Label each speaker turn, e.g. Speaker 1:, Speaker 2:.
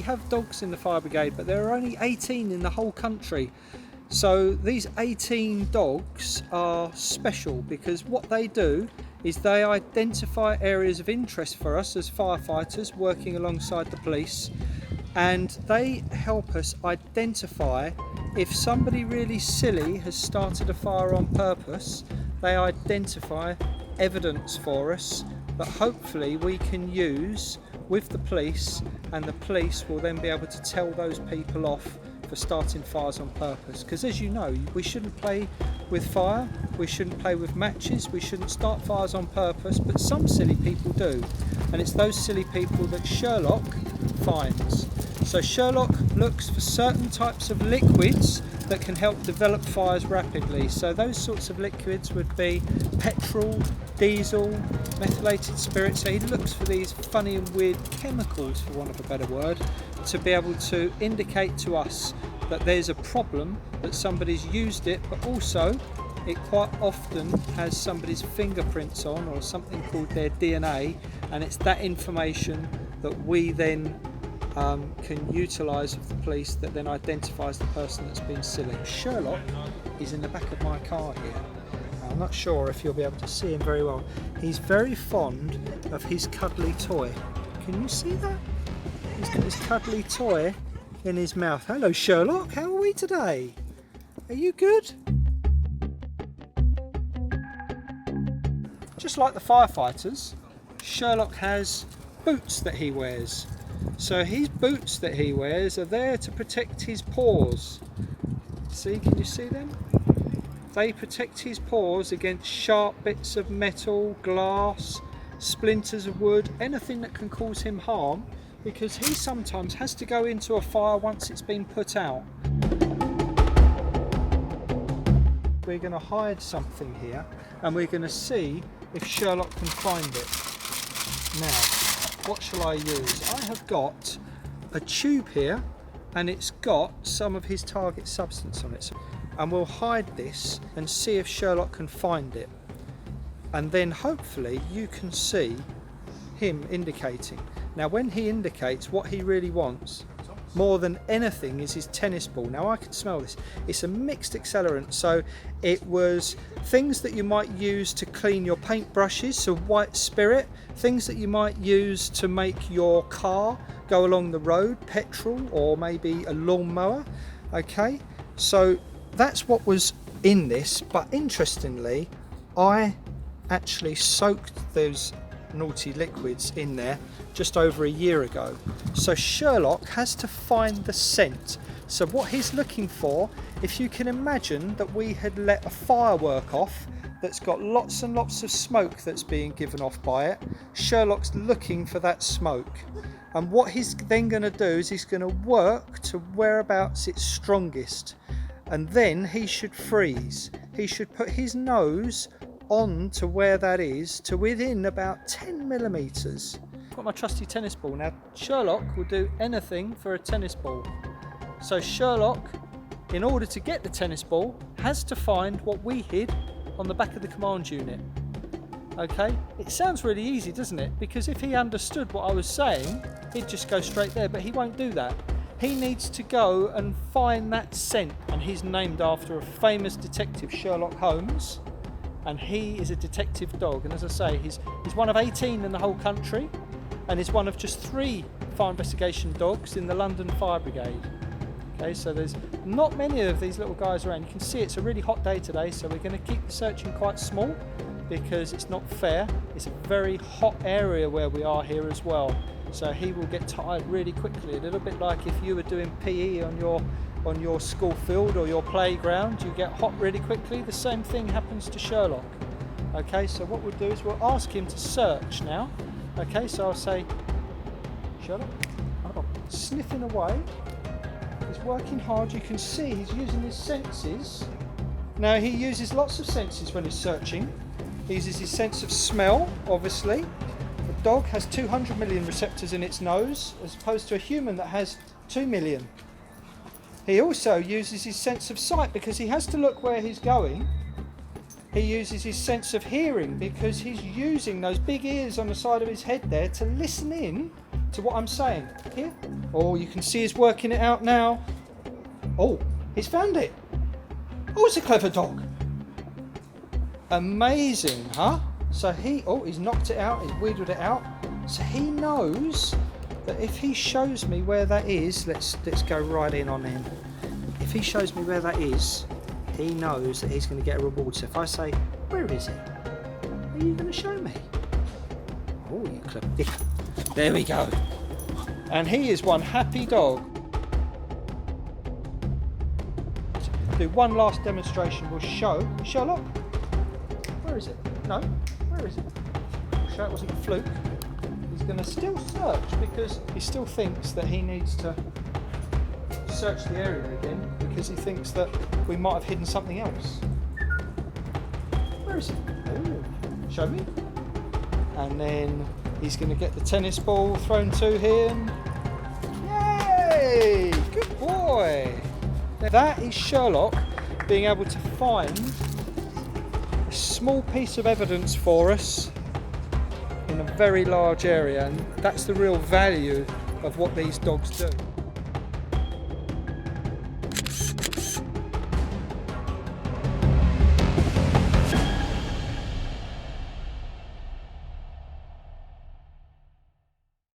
Speaker 1: have dogs in the fire brigade, but there are only 18 in the whole country. So these 18 dogs are special because what they do is they identify areas of interest for us as firefighters working alongside the police, and they help us identify if somebody really silly has started a fire on purpose. They identify evidence for us that hopefully we can use with the police, and the police will then be able to tell those people off for starting fires on purpose. Because as you know, we shouldn't play with fire, we shouldn't play with matches, we shouldn't start fires on purpose, but some silly people do, and it's those silly people that Sherlock finds. So Sherlock looks for certain types of liquids that can help develop fires rapidly. So those sorts of liquids would be petrol, diesel, methylated spirits. So he looks for these funny and weird chemicals, for want of a better word, to be able to indicate to us that there's a problem, that somebody's used it, but also it quite often has somebody's fingerprints on or something called their DNA, and it's that information that we then can utilise with the police that then identifies the person that's been silly. Sherlock is in the back of my car here. I'm not sure if you'll be able to see him very well. He's very fond of his cuddly toy. Can you see that? He's got his cuddly toy in his mouth. Hello Sherlock, how are we today? Are you good? Just like the firefighters, Sherlock has boots that he wears. So his boots that he wears are there to protect his paws. See, can you see them? They protect his paws against sharp bits of metal, glass, splinters of wood, anything that can cause him harm, because he sometimes has to go into a fire once it's been put out. We're going to hide something here and we're going to see if Sherlock can find it. Now, what shall I use? I have got a tube here and it's got some of his target substance on it. And we'll hide this and see if Sherlock can find it. And then hopefully you can see him indicating. Now when he indicates, what he really wants more than anything is his tennis ball. Now I can smell this. It's a mixed accelerant, so it was things that you might use to clean your paint brushes, so white spirit, things that you might use to make your car go along the road, petrol, or maybe a lawnmower. Okay, so that's what was in this, but interestingly I actually soaked those naughty liquids in there just over a year ago. So Sherlock has to find the scent. So what he's looking for, if you can imagine that we had let a firework off that's got lots and lots of smoke that's being given off by it, Sherlock's looking for that smoke. And what he's then going to do is he's going to work to whereabouts it's strongest, and then he should freeze. He should put his nose on to where that is, to within about 10 millimeters. I've got my trusty tennis ball. Now Sherlock will do anything for a tennis ball. So Sherlock, in order to get the tennis ball, has to find what we hid on the back of the command unit. Okay, it sounds really easy, doesn't it? Because if he understood what I was saying, he'd just go straight there, but he won't do that. He needs to go and find that scent, and he's named after a famous detective, Sherlock Holmes. And he is a detective dog, and as I say, he's one of 18 in the whole country, and he's one of just 3 fire investigation dogs in the London Fire Brigade. Okay, so there's not many of these little guys around. You can see it's a really hot day today, so we're going to keep the searching quite small because it's not fair. It's a very hot area where we are here as well, so he will get tired really quickly, a little bit like if you were doing PE on your school field or your playground. You get hot really quickly. The same thing happens to Sherlock. Okay, so what we'll do is we'll ask him to search now. Okay, so I'll say, Sherlock, sniffing away. He's working hard. You can see he's using his senses. Now he uses lots of senses when he's searching. He uses his sense of smell, obviously. The dog has 200 million receptors in its nose, as opposed to a human that has 2 million. He also uses his sense of sight because he has to look where he's going. He uses his sense of hearing because he's using those big ears on the side of his head there to listen in to what I'm saying. Here. Oh, you can see he's working it out now. Oh, he's found it. Oh, it's a clever dog. Amazing, huh? So he's knocked it out, he's wheedled it out. So he knows that if he shows me where that is, let's go right in on him. If he shows me where that is, he knows that he's going to get a reward. So if I say, where is it? Are you going to show me? Oh, you clever. There we go. And he is one happy dog. Do one last demonstration. We'll show Sherlock. Where is it? No, where is it? We'll show it wasn't a fluke. He's going to still search because he still thinks that he needs to search the area again because he thinks that we might have hidden something else. Where is it? Oh, show me. And then he's going to get the tennis ball thrown to him. Yay! Good boy. Now that is Sherlock being able to find a small piece of evidence for us in a very large area, and that's the real value of what these dogs do.